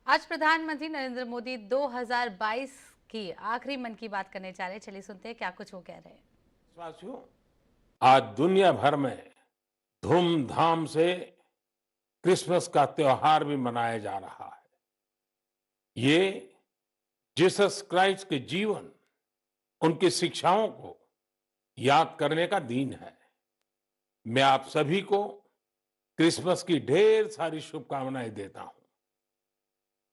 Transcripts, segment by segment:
आज प्रधानमंत्री नरेंद्र मोदी 2022 की आखिरी मन की बात करने जा रहे हैं। चलिए सुनते हैं क्या कुछ वो कह रहे हैं। देशवासियों, आज दुनिया भर में धूमधाम से क्रिसमस का त्योहार भी मनाया जा रहा है। ये जीसस क्राइस्ट के जीवन, उनकी शिक्षाओं को याद करने का दिन है। मैं आप सभी को क्रिसमस की ढेर सारी शुभकामनाएं देता हूं।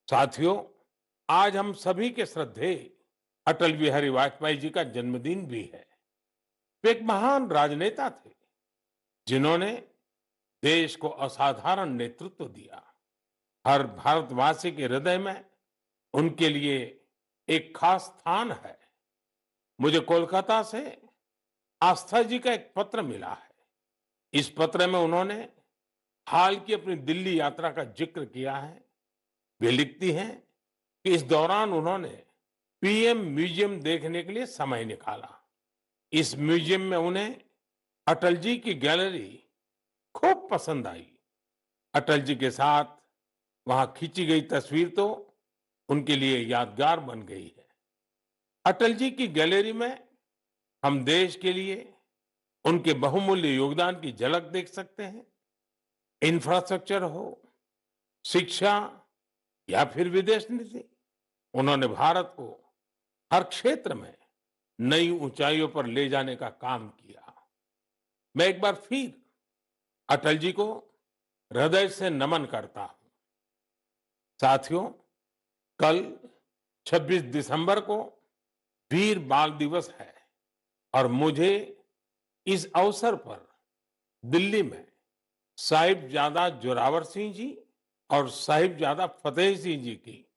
साथियों, आज हम सभी के श्रद्धेय अटल बिहारी वाजपेयी जी का जन्मदिन भी है। वे एक महान राजनेता थे जिन्होंने देश को असाधारण नेतृत्व दिया। हर भारतवासी के हृदय में उनके लिए एक खास स्थान है। मुझे कोलकाता से आस्था जी का एक पत्र मिला है। इस पत्र में उन्होंने हाल की अपनी दिल्ली यात्रा का जिक्र किया है। वे लिखती हैं कि इस दौरान उन्होंने पीएम म्यूजियम देखने के लिए समय निकाला। इस म्यूजियम में उन्हें अटल जी की गैलरी खूब पसंद आई। अटल जी के साथ वहां खींची गई तस्वीर तो उनके लिए यादगार बन गई है। अटल जी की गैलरी में हम देश के लिए उनके बहुमूल्य योगदान की झलक देख सकते हैं। इंफ्रास्ट्रक्चर हो, शिक्षा या फिर विदेश नीति, उन्होंने भारत को हर क्षेत्र में नई ऊंचाइयों पर ले जाने का काम किया। मैं एक बार फिर अटल जी को हृदय से नमन करता हूं। साथियों, कल 26 दिसंबर को वीर बाल दिवस है और मुझे इस अवसर पर दिल्ली में साहिबजादा जोरावर सिंह जी और साहिबजादा फतेह सिंह जी की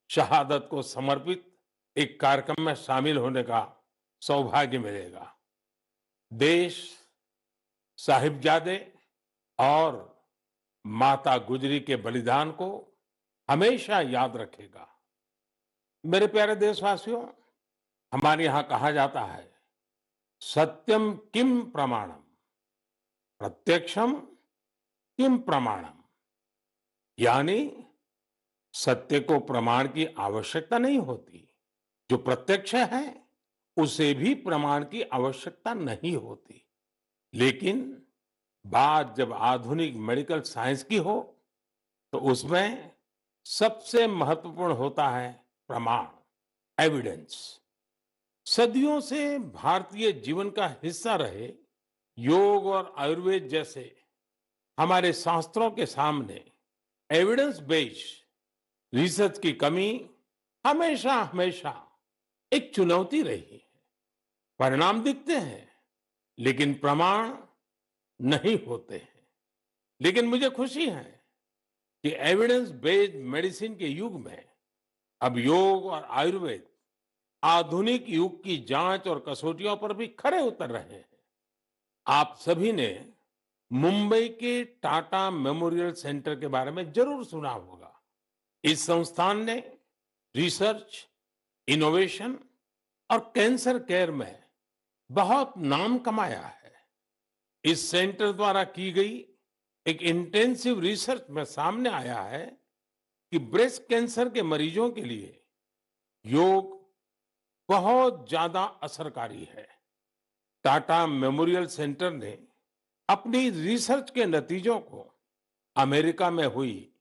शहादत को समर्पित एक कार्यक्रम में शामिल होने का सौभाग्य मिलेगा। देश साहिबजादे और माता गुजरी के बलिदान को हमेशा याद रखेगा। मेरे प्यारे देशवासियों, हमारे यहां कहा जाता है, सत्यम किम प्रमाणम, प्रत्यक्षम किम प्रमाणम। यानी सत्य को प्रमाण की आवश्यकता नहीं होती। जो प्रत्यक्ष है उसे भी प्रमाण की आवश्यकता नहीं होती। लेकिन बात जब आधुनिक मेडिकल साइंस की हो तो उसमें सबसे महत्वपूर्ण होता है प्रमाण, एविडेंस। सदियों से भारतीय जीवन का हिस्सा रहे योग और आयुर्वेद जैसे हमारे शास्त्रों के सामने एविडेंस बेस्ड रिसर्च की कमी हमेशा हमेशा एक चुनौती रही है। परिणाम दिखते हैं लेकिन प्रमाण नहीं होते हैं। लेकिन मुझे खुशी है कि एविडेंस बेस्ड मेडिसिन के युग में अब योग और आयुर्वेद आधुनिक युग की जांच और कसौटियों पर भी खरे उतर रहे हैं। आप सभी ने मुंबई के टाटा मेमोरियल सेंटर के बारे में जरूर सुना होगा। इस संस्थान ने रिसर्च, इनोवेशन और कैंसर केयर में बहुत नाम कमाया है। इस सेंटर द्वारा की गई एक इंटेंसिव रिसर्च में सामने आया है कि ब्रेस्ट कैंसर के मरीजों के लिए योग बहुत ज्यादा असरकारी है। टाटा मेमोरियल सेंटर ने अपनी रिसर्च के नतीजों को अमेरिका में हुई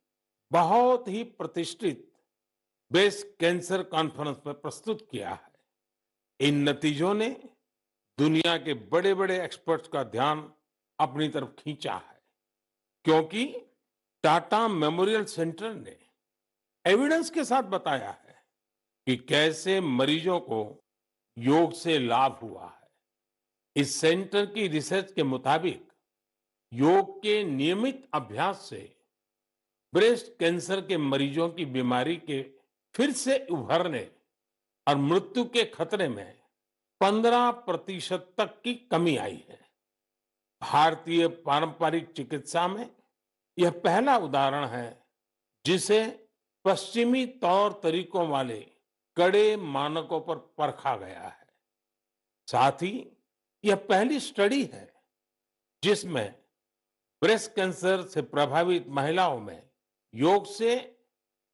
बहुत ही प्रतिष्ठित ब्रेस्ट कैंसर कॉन्फ्रेंस में प्रस्तुत किया है। इन नतीजों ने दुनिया के बड़े बड़े एक्सपर्ट्स का ध्यान अपनी तरफ खींचा है, क्योंकि टाटा मेमोरियल सेंटर ने एविडेंस के साथ बताया है कि कैसे मरीजों को योग से लाभ हुआ है। इस सेंटर की रिसर्च के मुताबिक योग के नियमित अभ्यास से ब्रेस्ट कैंसर के मरीजों की बीमारी के फिर से उभरने और मृत्यु के खतरे में 15% तक की कमी आई है। भारतीय पारंपरिक चिकित्सा में यह पहला उदाहरण है जिसे पश्चिमी तौर तरीकों वाले कड़े मानकों पर परखा गया है। साथ ही यह पहली स्टडी है जिसमें ब्रेस्ट कैंसर से प्रभावित महिलाओं में योग से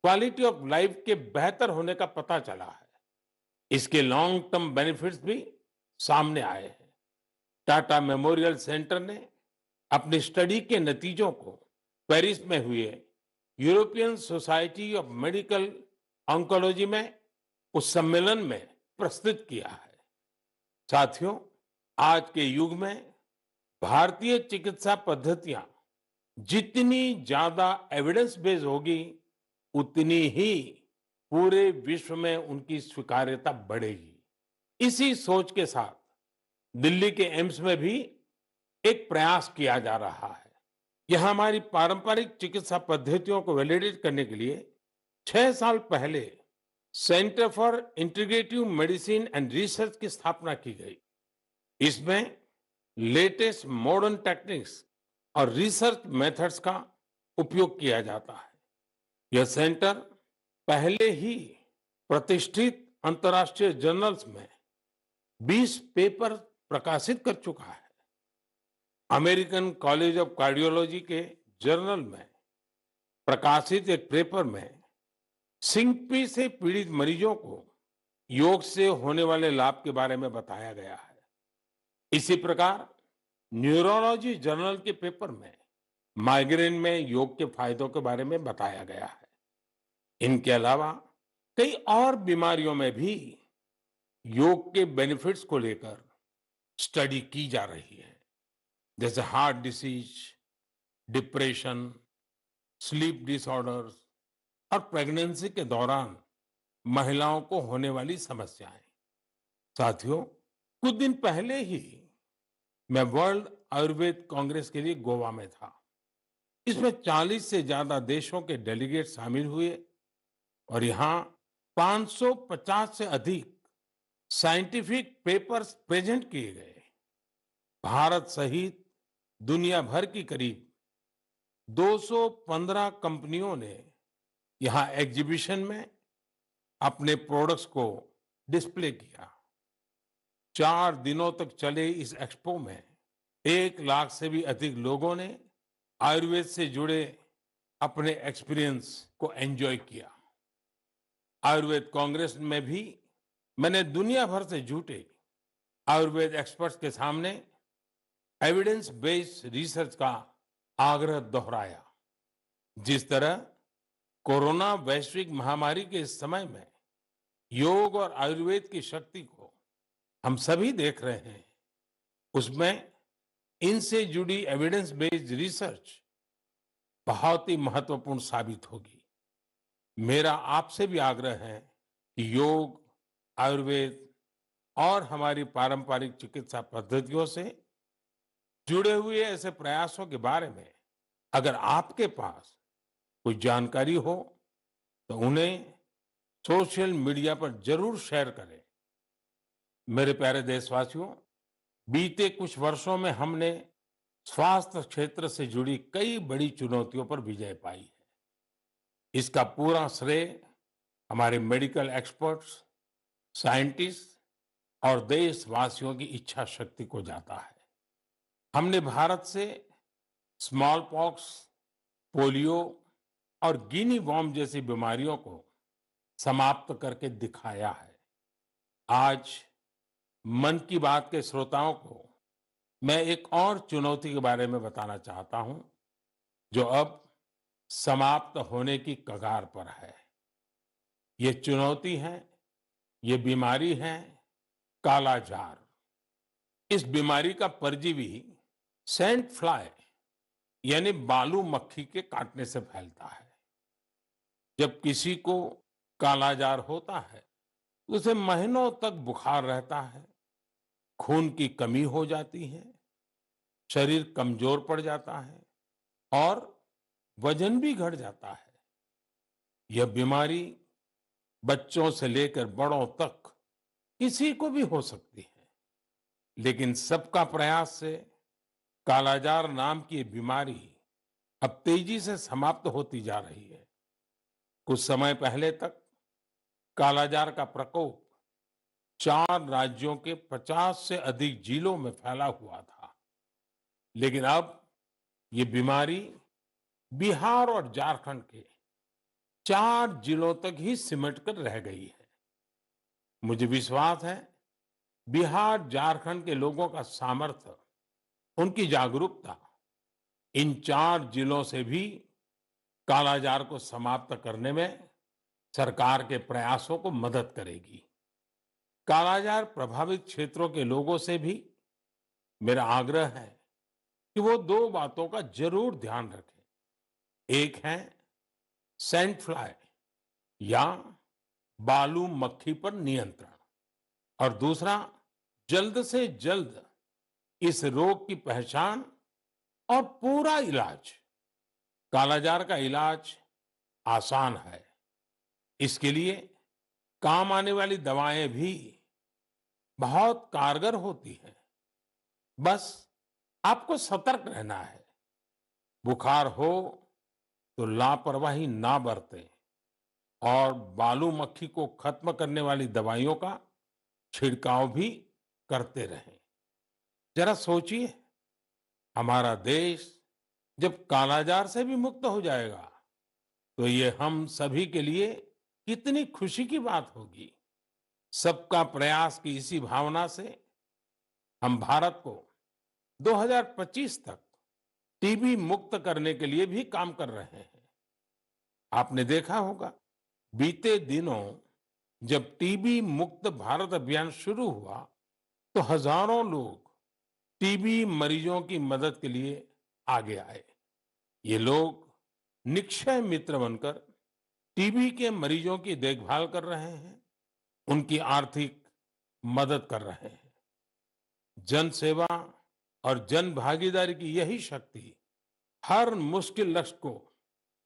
क्वालिटी ऑफ लाइफ के बेहतर होने का पता चला है। इसके लॉन्ग टर्म बेनिफिट्स भी सामने आए हैं। टाटा मेमोरियल सेंटर ने अपनी स्टडी के नतीजों को पेरिस में हुए European society of medical oncology में उस सम्मेलन में प्रस्तुत किया है। साथियों, आज के युग में भारतीय चिकित्सा पद्धतियां जितनी ज्यादा एविडेंस बेस्ड होगी, उतनी ही पूरे विश्व में उनकी स्वीकार्यता बढ़ेगी। इसी सोच के साथ दिल्ली के एम्स में भी एक प्रयास किया जा रहा है। यह हमारी पारंपरिक चिकित्सा पद्धतियों को वैलिडेट करने के लिए 6 साल पहले centre for integrative medicine and research की स्थापना की गई। इसमें लेटेस्ट मॉडर्न टेक्निक्स और रिसर्च मेथड्स का उपयोग किया जाता है। यह सेंटर पहले ही प्रतिष्ठित अंतर्राष्ट्रीय जर्नल्स में 20 पेपर प्रकाशित कर चुका है। अमेरिकन कॉलेज ऑफ कार्डियोलॉजी के जर्नल में प्रकाशित एक पेपर में सिंकपी से पीड़ित मरीजों को योग से होने वाले लाभ के बारे में बताया गया है। इसी प्रकार न्यूरोलॉजी जर्नल के पेपर में माइग्रेन में योग के फायदों के बारे में बताया गया है। इनके अलावा कई और बीमारियों में भी योग के बेनिफिट्स को लेकर स्टडी की जा रही है, जैसे heart disease, depression, sleep disorders और प्रेगनेंसी के दौरान महिलाओं को होने वाली समस्याएं। साथियों, कुछ दिन पहले ही मैं वर्ल्ड आयुर्वेद कांग्रेस के लिए गोवा में था। इसमें 40 से ज्यादा देशों के डेलीगेट शामिल हुए और यहाँ 550 से अधिक साइंटिफिक पेपर्स प्रेजेंट किए गए। भारत सहित दुनिया भर की करीब 215 कंपनियों ने यहाँ एग्जीबिशन में अपने प्रोडक्ट्स को डिस्प्ले किया। 4 दिनों तक चले इस एक्सपो में 1 लाख से भी अधिक लोगों ने आयुर्वेद से जुड़े अपने एक्सपीरियंस को एंजॉय किया। आयुर्वेद कांग्रेस में भी मैंने दुनिया भर से जुटे आयुर्वेद एक्सपर्ट्स के सामने एविडेंस बेस्ड रिसर्च का आग्रह दोहराया। जिस तरह कोरोना वैश्विक महामारी के इस समय में योग और आयुर्वेद की शक्ति को हम सभी देख रहे हैं, उसमें इनसे जुड़ी एविडेंस बेस्ड रिसर्च बहुत ही महत्वपूर्ण साबित होगी। मेरा आपसे भी आग्रह है कि योग, आयुर्वेद और हमारी पारंपरिक चिकित्सा पद्धतियों से जुड़े हुए ऐसे प्रयासों के बारे में अगर आपके पास कोई जानकारी हो तो उन्हें सोशल मीडिया पर जरूर शेयर करें। मेरे प्यारे देशवासियों, बीते कुछ वर्षों में हमने स्वास्थ्य क्षेत्र से जुड़ी कई बड़ी चुनौतियों पर विजय पाई है। इसका पूरा श्रेय हमारे मेडिकल एक्सपर्ट्स, साइंटिस्ट और देशवासियों की इच्छा शक्ति को जाता है। हमने भारत से स्मॉल पॉक्स, पोलियो और गिनी वॉर्म जैसी बीमारियों को समाप्त करके दिखाया है। आज मन की बात के श्रोताओं को मैं एक और चुनौती के बारे में बताना चाहता हूं, जो अब समाप्त होने की कगार पर है। ये चुनौती है, ये बीमारी है कालाजार। इस बीमारी का परजीवी सैंड फ्लाई यानी बालू मक्खी के काटने से फैलता है। जब किसी को कालाजार होता है, उसे महीनों तक बुखार रहता है, खून की कमी हो जाती है, शरीर कमजोर पड़ जाता है और वजन भी घट जाता है। यह बीमारी बच्चों से लेकर बड़ों तक किसी को भी हो सकती है, लेकिन सबका प्रयास से कालाजार नाम की ये बीमारी अब तेजी से समाप्त होती जा रही है। कुछ समय पहले तक कालाजार का प्रकोप 4 राज्यों के 50 से अधिक जिलों में फैला हुआ था, लेकिन अब ये बीमारी बिहार और झारखंड के 4 जिलों तक ही सिमट कर रह गई है। मुझे विश्वास है बिहार, झारखंड के लोगों का सामर्थ्य, उनकी जागरूकता इन 4 जिलों से भी कालाजार को समाप्त करने में सरकार के प्रयासों को मदद करेगी। कालाजार प्रभावित क्षेत्रों के लोगों से भी मेरा आग्रह है कि वो 2 बातों का जरूर ध्यान रखें। एक है सैंड फ्लाई या बालू मक्खी पर नियंत्रण, और दूसरा जल्द से जल्द इस रोग की पहचान और पूरा इलाज। कालाजार का इलाज आसान है। इसके लिए काम आने वाली दवाएं भी बहुत कारगर होती हैं। बस आपको सतर्क रहना है। बुखार हो तो लापरवाही ना बरतें और बालू मक्खी को खत्म करने वाली दवाइयों का छिड़काव भी करते रहें। जरा सोचिए, हमारा देश जब कालाजार से भी मुक्त हो जाएगा तो ये हम सभी के लिए कितनी खुशी की बात होगी। सबका प्रयास की इसी भावना से हम भारत को 2025 तक टीबी मुक्त करने के लिए भी काम कर रहे हैं। आपने देखा होगा, बीते दिनों जब टीबी मुक्त भारत अभियान शुरू हुआ तो हजारों लोग टीबी मरीजों की मदद के लिए आगे आए। ये लोग निक्षय मित्र बनकर टीबी के मरीजों की देखभाल कर रहे हैं, उनकी आर्थिक मदद कर रहे हैं। जन सेवा और जन भागीदारी की यही शक्ति हर मुश्किल लक्ष्य को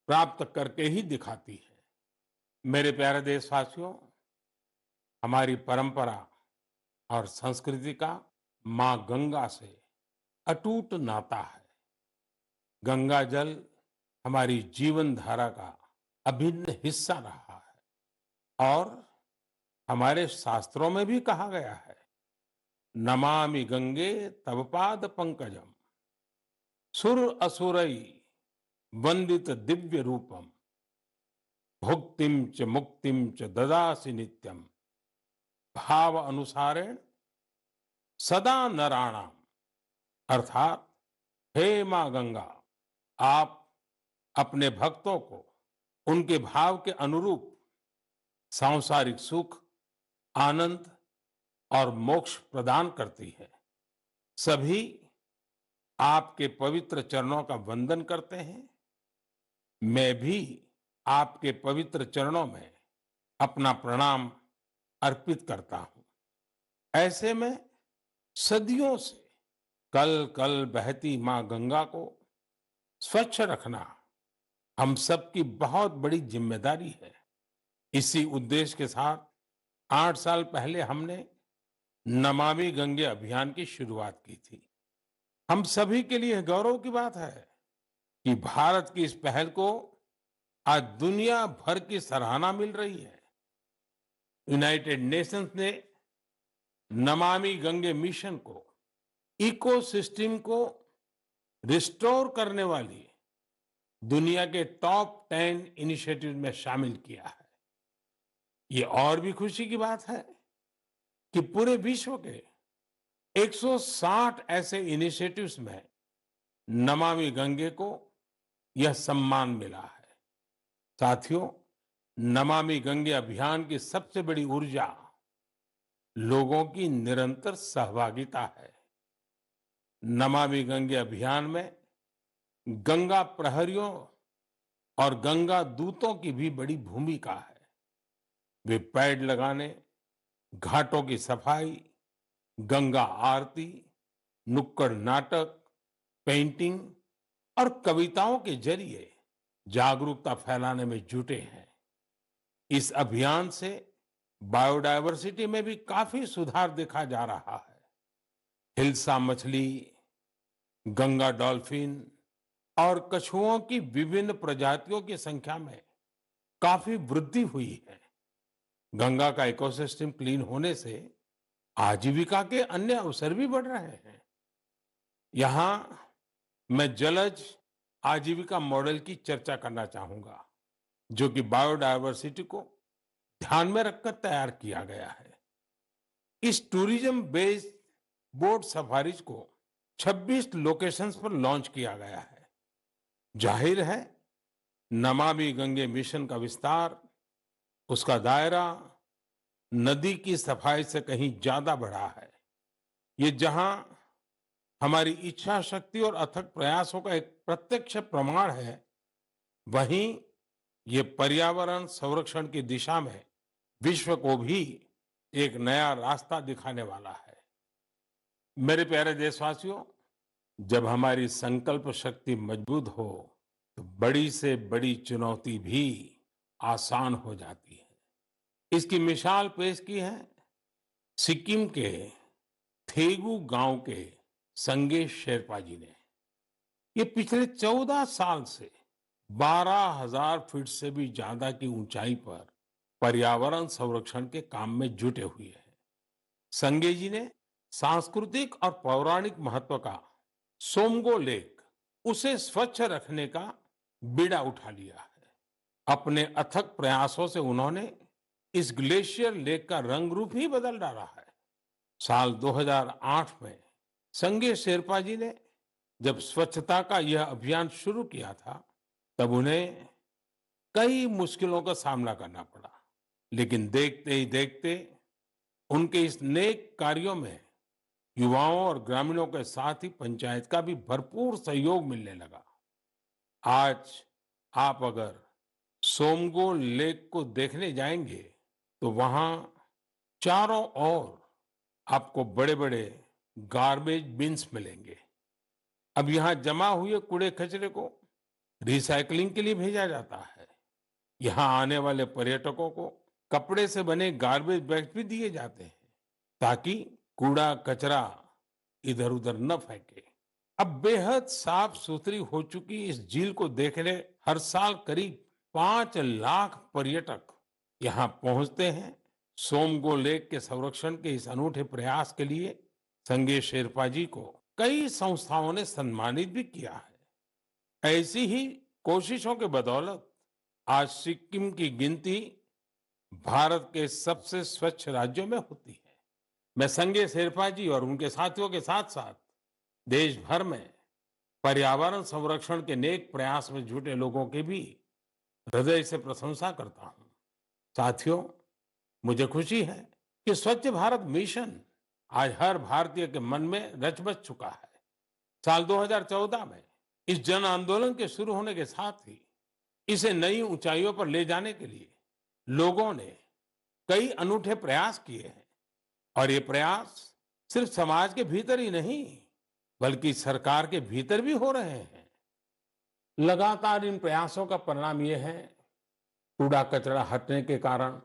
प्राप्त करके ही दिखाती है। मेरे प्यारे देशवासियों, हमारी परंपरा और संस्कृति का मां गंगा से अटूट नाता है। गंगा जल हमारी जीवन धारा का अभिन्न हिस्सा रहा है और हमारे शास्त्रों में भी कहा गया है, नमामि गंगे तव पाद पंकजम सुर असुरई वंदित दिव्य रूपम भुक्तिम च मुक्तिम च ददासि नित्यम भाव अनुसारेण सदा नराणाम। अर्थात, हे मां गंगा, आप अपने भक्तों को उनके भाव के अनुरूप सांसारिक सुख, आनंद और मोक्ष प्रदान करती है। सभी आपके पवित्र चरणों का वंदन करते हैं। मैं भी आपके पवित्र चरणों में अपना प्रणाम अर्पित करता हूं। ऐसे में सदियों से कल कल बहती मां गंगा को स्वच्छ रखना हम सबकी बहुत बड़ी जिम्मेदारी है। इसी उद्देश्य के साथ 8 साल पहले हमने नमामि गंगे अभियान की शुरुआत की थी। हम सभी के लिए गौरव की बात है कि भारत की इस पहल को आज दुनिया भर की सराहना मिल रही है। यूनाइटेड नेशंस ने नमामि गंगे मिशन को इकोसिस्टम को रिस्टोर करने वाली दुनिया के टॉप 10 इनिशिएटिव में शामिल किया है। ये और भी खुशी की बात है कि पूरे विश्व के 160 ऐसे इनिशिएटिव्स में नमामि गंगे को यह सम्मान मिला है। साथियों, नमामि गंगे अभियान की सबसे बड़ी ऊर्जा लोगों की निरंतर सहभागिता है। नमामि गंगे अभियान में गंगा प्रहरियों और गंगा दूतों की भी बड़ी भूमिका है। वे पेड़ लगाने, घाटों की सफाई, गंगा आरती, नुक्कड़ नाटक, पेंटिंग और कविताओं के जरिए जागरूकता फैलाने में जुटे हैं। इस अभियान से बायोडायवर्सिटी में भी काफी सुधार देखा जा रहा है। हिल्सा मछली, गंगा डॉल्फिन और कछुओं की विभिन्न प्रजातियों की संख्या में काफी वृद्धि हुई है। गंगा का इकोसिस्टम क्लीन होने से आजीविका के अन्य अवसर भी बढ़ रहे हैं। यहाँ मैं जलज आजीविका मॉडल की चर्चा करना चाहूंगा। जो कि बायोडायवर्सिटी को ध्यान में रखकर तैयार किया गया है। इस टूरिज्म बेस्ड बोट सफारीज को 26 लोकेशंस पर लॉन्च किया गया है। जाहिर है, नमामि गंगे मिशन का विस्तार, उसका दायरा नदी की सफाई से कहीं ज्यादा बढ़ा है। ये जहां हमारी इच्छा शक्ति और अथक प्रयासों का एक प्रत्यक्ष प्रमाण है, वहीं ये पर्यावरण संरक्षण की दिशा में विश्व को भी एक नया रास्ता दिखाने वाला है। मेरे प्यारे देशवासियों, जब हमारी संकल्प शक्ति मजबूत हो, तो बड़ी से बड़ी चुनौती भी आसान हो जाती है। इसकी मिसाल पेश की है सिक्किम के थेगू गांव के संगे शेरपा जी ने। ये पिछले 14 साल से 12,000 फीट से भी ज्यादा की ऊंचाई पर पर्यावरण संरक्षण के काम में जुटे हुए हैं। संगे जी ने सांस्कृतिक और पौराणिक महत्व का सोमगो लेक, उसे स्वच्छ रखने का बीड़ा उठा लिया है। अपने अथक प्रयासों से उन्होंने इस ग्लेशियर लेक का रंग रूप ही बदल डाला है। साल 2008 में संगे शेरपा जी ने जब स्वच्छता का यह अभियान शुरू किया था, तब उन्हें कई मुश्किलों का सामना करना पड़ा, लेकिन देखते ही देखते उनके इस नेक कार्यों में युवाओं और ग्रामीणों के साथ ही पंचायत का भी भरपूर सहयोग मिलने लगा। आज आप अगर सोमगो लेक को देखने जाएंगे, तो वहां चारों ओर आपको बड़े बड़े गार्बेज बिन्स मिलेंगे। अब यहाँ जमा हुए कूड़े कचरे को रिसाइकलिंग के लिए भेजा जाता है। यहाँ आने वाले पर्यटकों को कपड़े से बने गार्बेज बैग भी दिए जाते हैं, ताकि कूड़ा कचरा इधर उधर न फेंके। अब बेहद साफ सुथरी हो चुकी इस झील को देखने हर साल करीब 5 लाख पर्यटक यहाँ पहुंचते हैं। सोमगो लेक के संरक्षण के इस अनूठे प्रयास के लिए संगे शेरपा जी को कई संस्थाओं ने सम्मानित भी किया है। ऐसी ही कोशिशों के बदौलत आज सिक्किम की गिनती भारत के सबसे स्वच्छ राज्यों में होती है। मैं संगे शेरपा जी और उनके साथियों के साथ साथ देश भर में पर्यावरण संरक्षण के नेक प्रयास में जुटे लोगों की भी हृदय से प्रशंसा करता हूं। साथियों, मुझे खुशी है कि स्वच्छ भारत मिशन आज हर भारतीय के मन में रच बस चुका है। साल 2014 में इस जन आंदोलन के शुरू होने के साथ ही इसे नई ऊंचाइयों पर ले जाने के लिए लोगों ने कई अनूठे प्रयास किए हैं। और ये प्रयास सिर्फ समाज के भीतर ही नहीं, बल्कि सरकार के भीतर भी हो रहे हैं। लगातार इन प्रयासों का परिणाम ये है, कूड़ा कचरा हटने के कारण,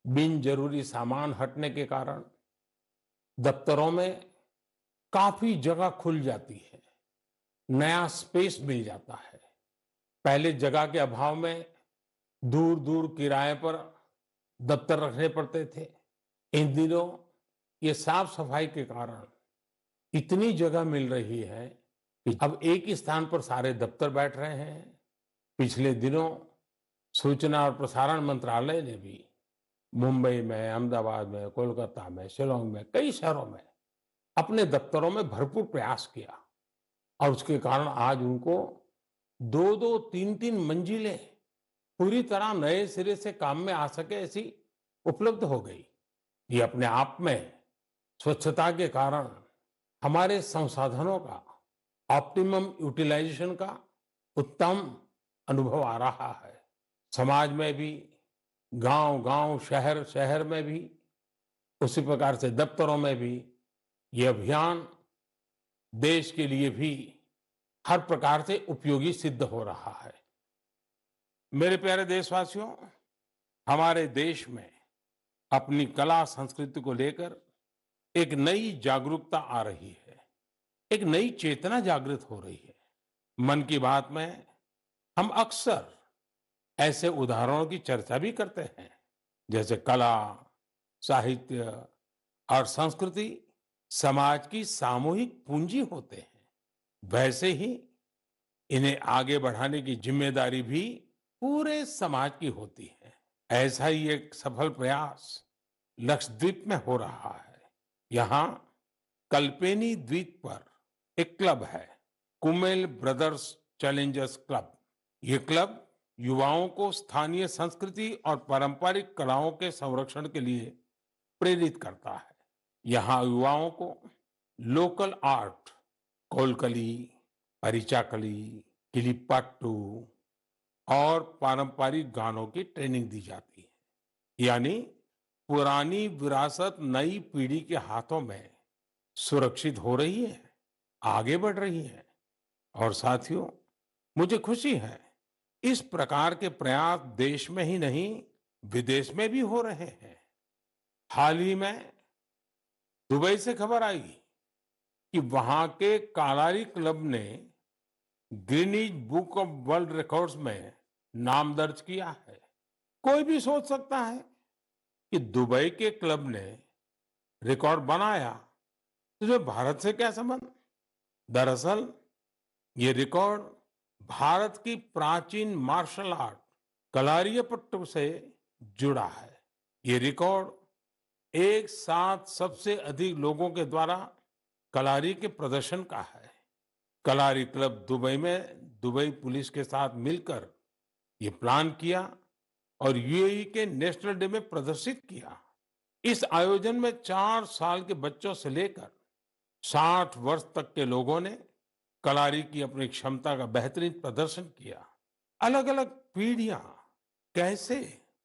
बिन जरूरी सामान हटने के कारण दफ्तरों में काफी जगह खुल जाती है, नया स्पेस मिल जाता है। पहले जगह के अभाव में दूर दूर किराए पर दफ्तर रखने पड़ते थे। इन दिनों ये साफ सफाई के कारण इतनी जगह मिल रही है कि अब एक ही स्थान पर सारे दफ्तर बैठ रहे हैं। पिछले दिनों सूचना और प्रसारण मंत्रालय ने भी मुंबई में, अहमदाबाद में, कोलकाता में, शिलोंग में, कई शहरों में अपने दफ्तरों में भरपूर प्रयास किया, और उसके कारण आज उनको 2-2, 3-3 मंजिलें पूरी तरह नए सिरे से काम में आ सके ऐसी उपलब्ध हो गई। ये अपने आप में स्वच्छता के कारण हमारे संसाधनों का ऑप्टिमम यूटिलाइजेशन का उत्तम अनुभव आ रहा है। समाज में भी, गांव-गांव, शहर-शहर में भी, उसी प्रकार से दफ्तरों में भी ये अभियान देश के लिए भी हर प्रकार से उपयोगी सिद्ध हो रहा है। मेरे प्यारे देशवासियों, हमारे देश में अपनी कला संस्कृति को लेकर एक नई जागरूकता आ रही है, एक नई चेतना जागृत हो रही है। मन की बात में हम अक्सर ऐसे उदाहरणों की चर्चा भी करते हैं, जैसे कला, साहित्य और संस्कृति समाज की सामूहिक पूंजी होते हैं। वैसे ही इन्हें आगे बढ़ाने की जिम्मेदारी भी पूरे समाज की होती है। ऐसा ही एक सफल प्रयास लक्षद्वीप में हो रहा है। यहाँ कल्पेनी द्वीप पर एक क्लब है, कुमेल ब्रदर्स चैलेंजर्स क्लब। ये क्लब युवाओं को स्थानीय संस्कृति और पारंपरिक कलाओं के संरक्षण के लिए प्रेरित करता है। यहाँ युवाओं को लोकल आर्ट, कोलकली, परिचाकली, किलिपाट्टू और पारंपरिक गानों की ट्रेनिंग दी जाती है। यानी पुरानी विरासत नई पीढ़ी के हाथों में सुरक्षित हो रही है, आगे बढ़ रही है। और साथियों, मुझे खुशी है इस प्रकार के प्रयास देश में ही नहीं, विदेश में भी हो रहे हैं। हाल ही में दुबई से खबर आई कि वहां के कालारी क्लब ने Guinness book of world records में नाम दर्ज किया है। कोई भी सोच सकता है कि दुबई के क्लब ने रिकॉर्ड बनाया तो जो भारत से क्या संबंध। दरअसल ये रिकॉर्ड भारत की प्राचीन मार्शल आर्ट कलारियपट्टू से जुड़ा है। ये रिकॉर्ड एक साथ सबसे अधिक लोगों के द्वारा कलारी के प्रदर्शन का है। कलारी क्लब दुबई में दुबई पुलिस के साथ मिलकर ये प्लान किया और यूएई के नेशनल डे में प्रदर्शित किया। इस आयोजन में 4 साल के बच्चों से लेकर 60 वर्ष तक के लोगों ने कलारी की अपनी क्षमता का बेहतरीन प्रदर्शन किया। अलग अलग पीढ़ियां कैसे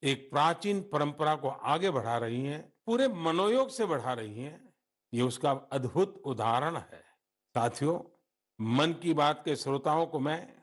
एक प्राचीन परंपरा को आगे बढ़ा रही हैं, पूरे मनोयोग से बढ़ा रही हैं, ये उसका अद्भुत उदाहरण है। साथियों, मन की बात के श्रोताओं को मैं